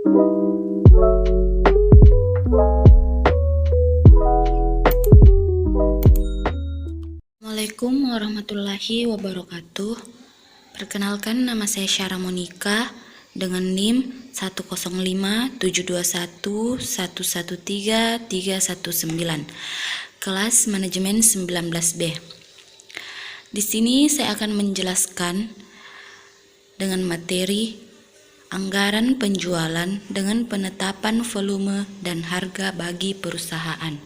Assalamualaikum warahmatullahi wabarakatuh. Perkenalkan, nama saya Syara Monika dengan NIM 10572111319, kelas manajemen 19B. Di sini saya akan menjelaskan dengan materi anggaran penjualan dengan penetapan volume dan harga bagi perusahaan.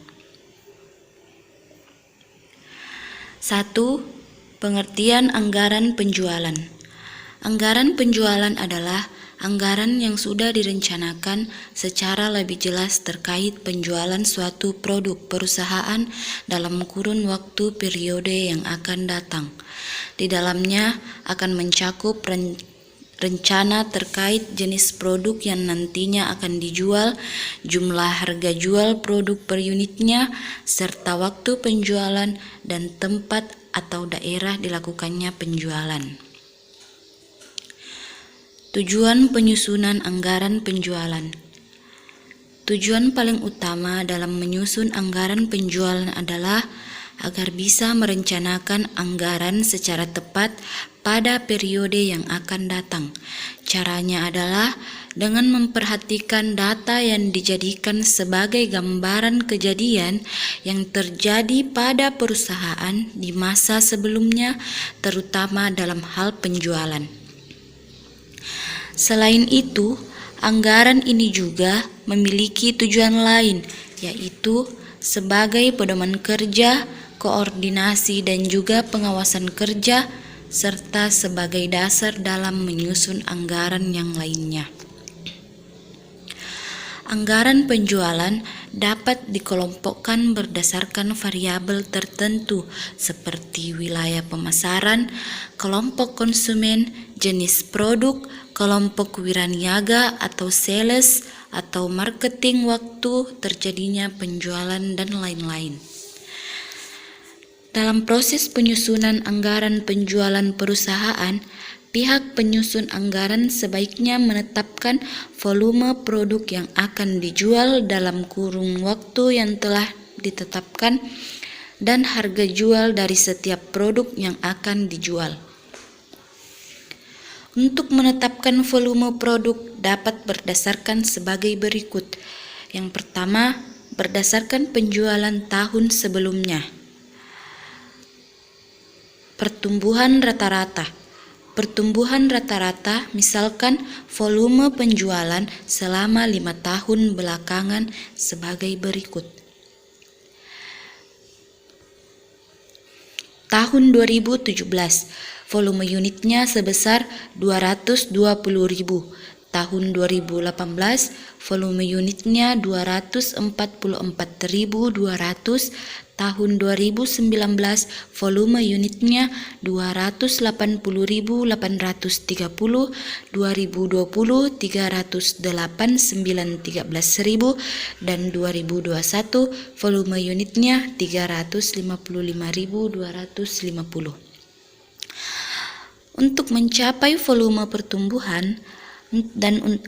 1. Pengertian anggaran penjualan. Anggaran penjualan adalah anggaran yang sudah direncanakan secara lebih jelas terkait penjualan suatu produk perusahaan dalam kurun waktu periode yang akan datang. Di dalamnya akan mencakup rencana terkait jenis produk yang nantinya akan dijual, jumlah harga jual produk per unitnya, serta waktu penjualan dan tempat atau daerah dilakukannya penjualan. Tujuan penyusunan anggaran penjualan. Tujuan paling utama dalam menyusun anggaran penjualan adalah agar bisa merencanakan anggaran secara tepat pada periode yang akan datang. Caranya adalah dengan memperhatikan data yang dijadikan sebagai gambaran kejadian yang terjadi pada perusahaan di masa sebelumnya, terutama dalam hal penjualan. Selain itu, anggaran ini juga memiliki tujuan lain, yaitu sebagai pedoman kerja, koordinasi dan juga pengawasan kerja, serta sebagai dasar dalam menyusun anggaran yang lainnya. Anggaran penjualan dapat dikelompokkan berdasarkan variabel tertentu seperti wilayah pemasaran, kelompok konsumen, jenis produk, kelompok wiraniaga atau sales, atau marketing, waktu terjadinya penjualan, dan lain-lain. Dalam proses penyusunan anggaran penjualan perusahaan, pihak penyusun anggaran sebaiknya menetapkan volume produk yang akan dijual dalam kurun waktu yang telah ditetapkan dan harga jual dari setiap produk yang akan dijual. Untuk menetapkan volume produk dapat berdasarkan sebagai berikut. Yang pertama, berdasarkan penjualan tahun sebelumnya. Pertumbuhan rata-rata. Pertumbuhan rata-rata misalkan volume penjualan selama 5 tahun belakangan sebagai berikut. Tahun 2017, volume unitnya sebesar 220.000. Tahun 2018, volume unitnya 244.200. Tahun 2019, volume unitnya 280.830, 2020 308.913.000, dan 2021 volume unitnya 355.250. Untuk mencapai volume pertumbuhan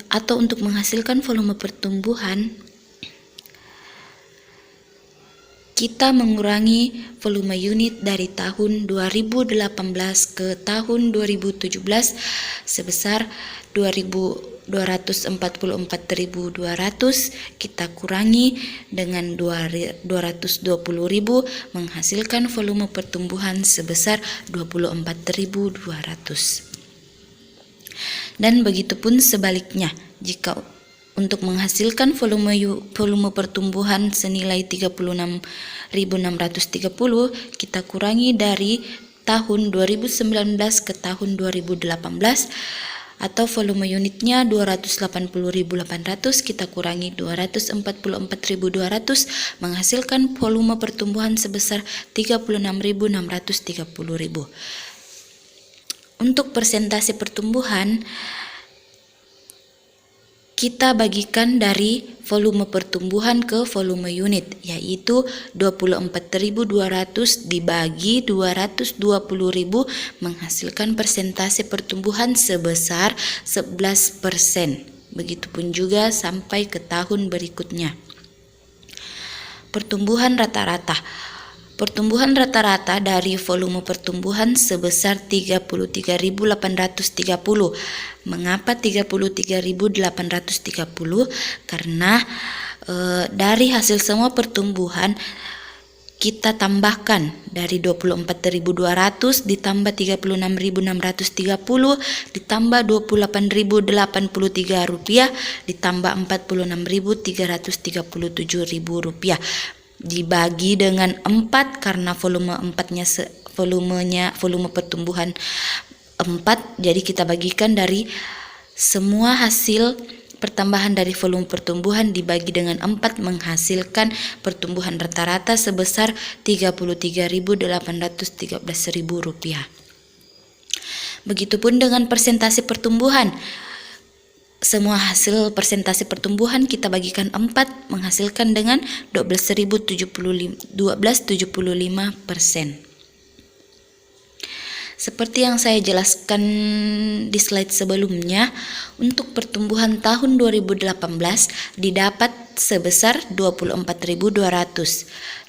atau untuk menghasilkan volume pertumbuhan, kita mengurangi volume unit dari tahun 2018 ke tahun 2017 sebesar 244.200, kita kurangi dengan 220.000, menghasilkan volume pertumbuhan sebesar 24.200. Dan begitupun sebaliknya, jika untuk menghasilkan volume pertumbuhan senilai 36.630, kita kurangi dari tahun 2019 ke tahun 2018, atau volume unitnya 280.800, kita kurangi 244.200, menghasilkan volume pertumbuhan sebesar 36.630.000. Untuk persentase pertumbuhan, kita bagikan dari volume pertumbuhan ke volume unit, yaitu 24.200 dibagi 220.000 menghasilkan persentase pertumbuhan sebesar 11%. Begitupun juga sampai ke tahun berikutnya. Pertumbuhan rata-rata. Pertumbuhan rata-rata dari volume pertumbuhan sebesar 33.830. Mengapa 33.830? Karena dari hasil semua pertumbuhan kita tambahkan dari 24.200 ditambah 36.630 ditambah 28.083 rupiah ditambah 46.337 rupiah dibagi dengan 4 karena volume pertumbuhan 4, jadi kita bagikan dari semua hasil pertambahan dari volume pertumbuhan dibagi dengan 4 menghasilkan pertumbuhan rata-rata sebesar 33.813 rupiah. Begitupun dengan persentase pertumbuhan. Semua hasil persentase pertumbuhan kita bagikan 4 menghasilkan dengan 12,75%. Seperti yang saya jelaskan di slide sebelumnya, untuk pertumbuhan tahun 2018 didapat sebesar 24.200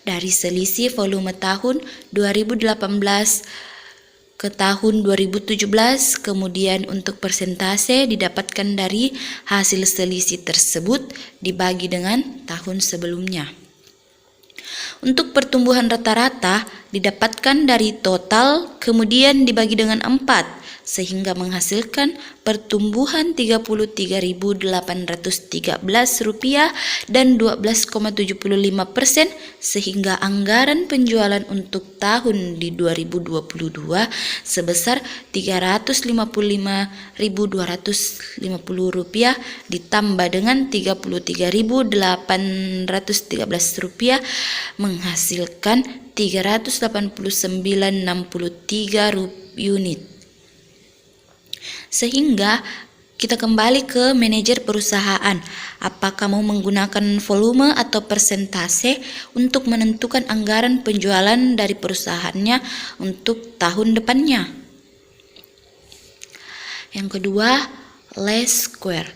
dari selisih volume tahun 2018 ke tahun 2017, kemudian untuk persentase didapatkan dari hasil selisih tersebut dibagi dengan tahun sebelumnya. Untuk pertumbuhan rata-rata didapatkan dari total kemudian dibagi dengan 4 sehingga menghasilkan pertumbuhan 33.813 rupiah dan 12,75% sehingga anggaran penjualan untuk tahun di 2022 sebesar 355.250 rupiah ditambah dengan 33.813 rupiah menghasilkan 389,63 unit. Sehingga kita kembali ke manajer perusahaan. Apakah mau menggunakan volume atau persentase untuk menentukan anggaran penjualan dari perusahaannya untuk tahun depannya? Yang kedua, least square.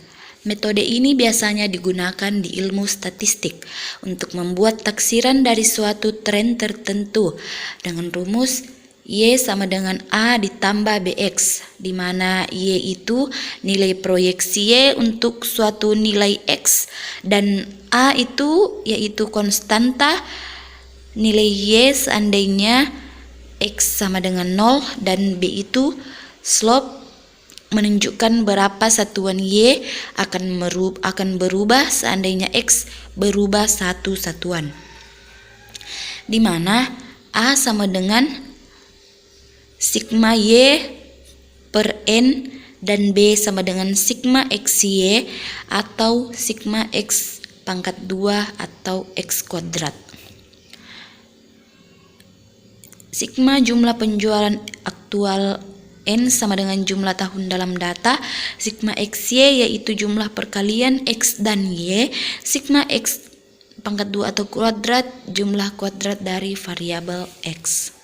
Metode ini biasanya digunakan di ilmu statistik untuk membuat taksiran dari suatu tren tertentu dengan rumus Y sama dengan A ditambah BX, di mana Y itu nilai proyeksi Y untuk suatu nilai X dan A itu yaitu konstanta nilai Y seandainya X sama dengan 0 dan B itu slope menunjukkan berapa satuan Y akan berubah seandainya X berubah satu satuan, di mana A sama dengan sigma Y per N dan B sama dengan sigma XY atau sigma X pangkat 2 atau X kuadrat. Sigma jumlah penjualan aktual N sama dengan jumlah tahun dalam data, sigma XY yaitu jumlah perkalian X dan Y, sigma X pangkat 2 atau kuadrat jumlah kuadrat dari variabel X.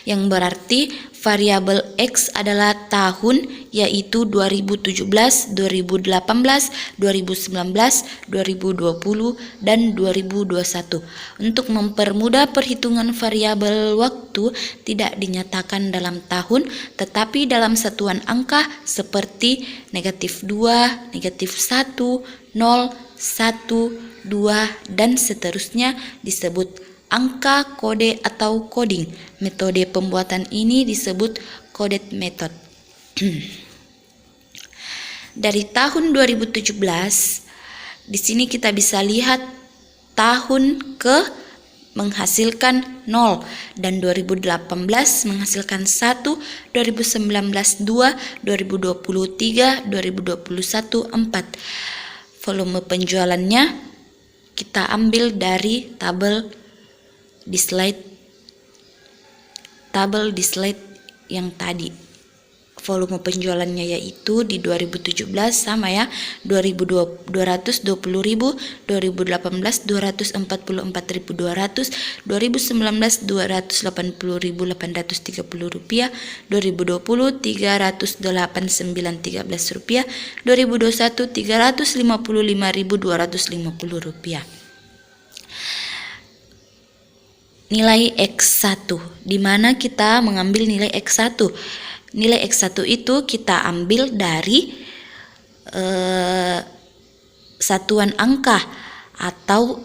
Yang berarti variabel X adalah tahun yaitu 2017, 2018, 2019, 2020, dan 2021. Untuk mempermudah perhitungan variabel waktu tidak dinyatakan dalam tahun tetapi dalam satuan angka seperti -2, -1, 0, 1, 2, dan seterusnya disebut angka kode atau coding. Metode pembuatan ini disebut coded method. Dari tahun 2017, di sini kita bisa lihat tahun ke menghasilkan 0 dan 2018 menghasilkan 1, 2019 2, 2020 3, 2021 4. Volume penjualannya kita ambil dari tabel di slide yang tadi. volume penjualannya yaitu di 2017 sama ya 220.000, 2018 244.200, 2019 280.830 rupiah, 2020 389.13 rupiah, 2021 355.250 rupiah. Nilai X1, di mana kita mengambil nilai X1. Nilai X1 itu kita ambil dari satuan angka atau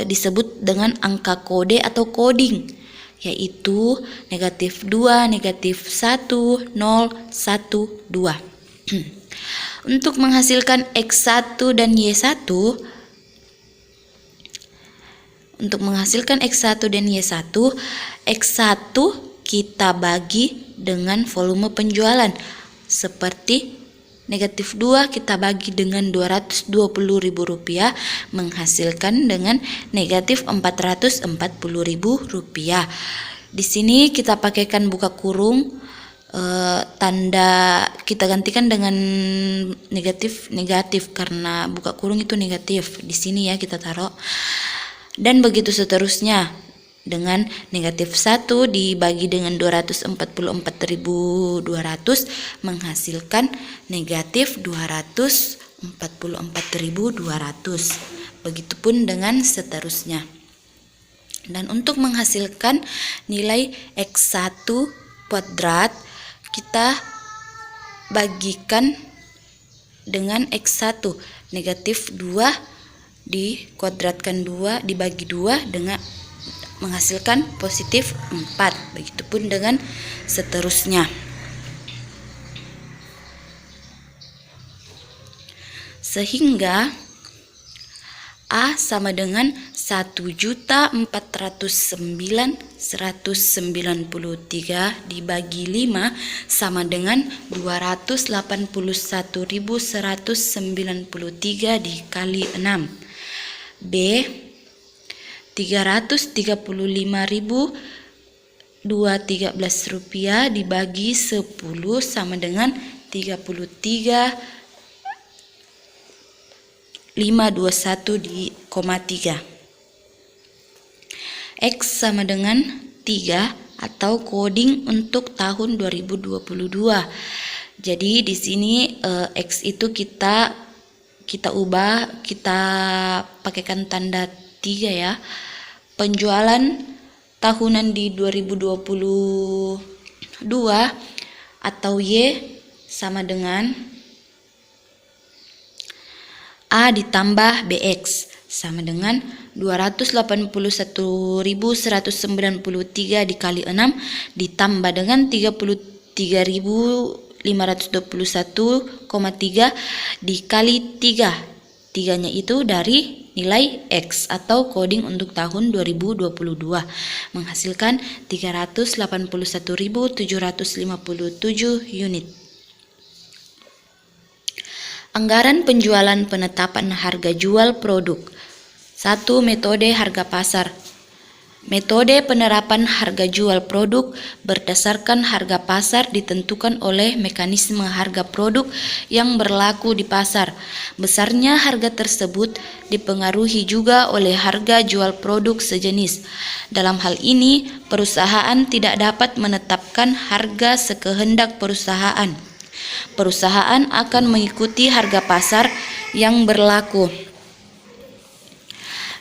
disebut dengan angka kode atau coding, yaitu negatif 2, negatif 1, 0, 1, 2. Untuk menghasilkan X1 dan Y1, X1 kita bagi dengan volume penjualan. Seperti negatif 2 kita bagi dengan 220.000 rupiah, menghasilkan dengan negatif 440.000 rupiah. Di sini kita pakaikan buka kurung, tanda kita gantikan dengan negatif karena buka kurung itu negatif. Di sini ya kita taruh. Dan begitu seterusnya, dengan negatif 1 dibagi dengan 244.200 menghasilkan negatif 244.200. Begitupun dengan seterusnya. Dan untuk menghasilkan nilai X1 kuadrat, kita bagikan dengan X1, negatif 2 dikuadratkan 2 dibagi 2 dengan menghasilkan positif 4. Begitupun dengan seterusnya. Sehingga A sama dengan 1.409.193 dibagi 5 sama dengan 281.193 dikali 6. B 335.213 rupiah dibagi 10 sama dengan 33.521,3. X sama dengan 3 atau coding untuk tahun 2022. Jadi di sini X itu kita ubah, kita pakaikan tanda 3 ya. Penjualan tahunan di 2022 atau Y sama dengan A ditambah BX sama dengan 281.193 dikali 6 ditambah dengan 33.521,3 dikali 3. 3-nya itu dari nilai X atau coding untuk tahun 2022 menghasilkan 381.757 unit. Anggaran penjualan penetapan harga jual produk. 1. Metode harga pasar. Metode penerapan harga jual produk berdasarkan harga pasar ditentukan oleh mekanisme harga produk yang berlaku di pasar. Besarnya harga tersebut dipengaruhi juga oleh harga jual produk sejenis. Dalam hal ini, perusahaan tidak dapat menetapkan harga sekehendak perusahaan. Perusahaan akan mengikuti harga pasar yang berlaku.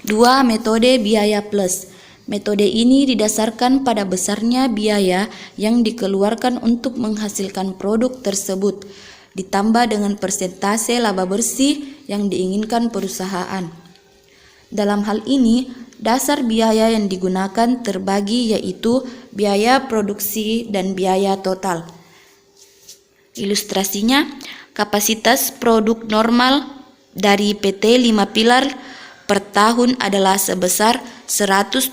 2. Metode biaya plus. Metode ini didasarkan pada besarnya biaya yang dikeluarkan untuk menghasilkan produk tersebut, ditambah dengan persentase laba bersih yang diinginkan perusahaan. Dalam hal ini, dasar biaya yang digunakan terbagi yaitu biaya produksi dan biaya total. Ilustrasinya, kapasitas produk normal dari PT 5 Pilar per tahun adalah sebesar 120.000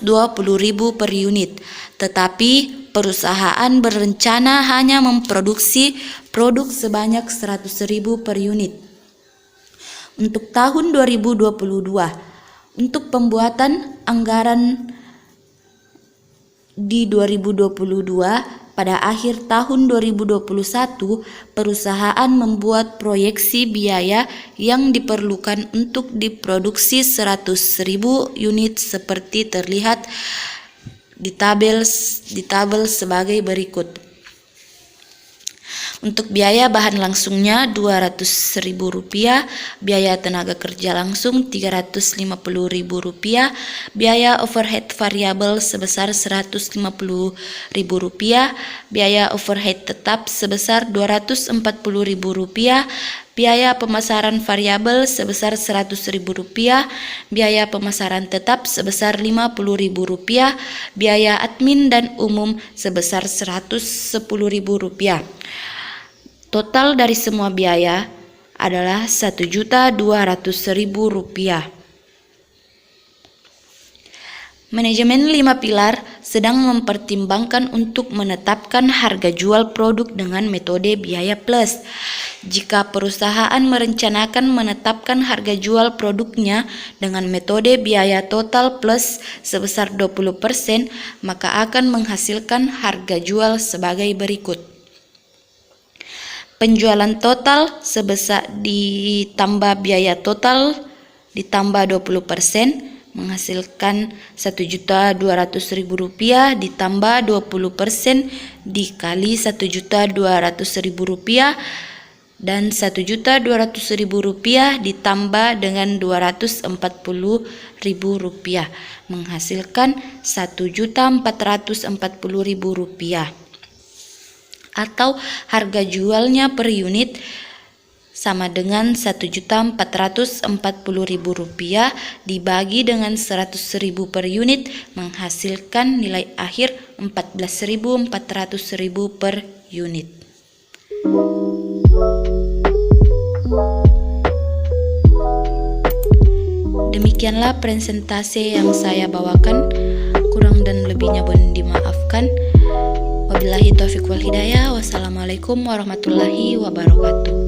per unit, tetapi perusahaan berencana hanya memproduksi produk sebanyak 100.000 per unit. Untuk tahun 2022, untuk pembuatan anggaran di 2022 pada akhir tahun 2021, perusahaan membuat proyeksi biaya yang diperlukan untuk diproduksi 100.000 unit seperti terlihat di tabel sebagai berikut. Untuk biaya bahan langsungnya Rp200.000, biaya tenaga kerja langsung Rp350.000, biaya overhead variabel sebesar Rp150.000, biaya overhead tetap sebesar Rp240.000, biaya pemasaran variabel sebesar Rp100.000, biaya pemasaran tetap sebesar Rp50.000, biaya admin dan umum sebesar Rp110.000. Total dari semua biaya adalah Rp1.200.000. Manajemen 5 pilar sedang mempertimbangkan untuk menetapkan harga jual produk dengan metode biaya plus. Jika perusahaan merencanakan menetapkan harga jual produknya dengan metode biaya total plus sebesar 20%, maka akan menghasilkan harga jual sebagai berikut. Penjualan total sebesar ditambah biaya total ditambah 20% menghasilkan Rp1.200.000 ditambah 20% dikali Rp1.200.000 dan Rp1.200.000 ditambah dengan Rp240.000 menghasilkan Rp1.440.000. Atau harga jualnya per unit sama dengan Rp1.440.000 dibagi dengan 100.000 per unit menghasilkan nilai akhir Rp14.400.000 per unit. Demikianlah presentasi yang saya bawakan, kurang dan lebihnya mohon dimaafkan. Wabillahi taufiq wal hidayah. Wassalamualaikum warahmatullahi wabarakatuh.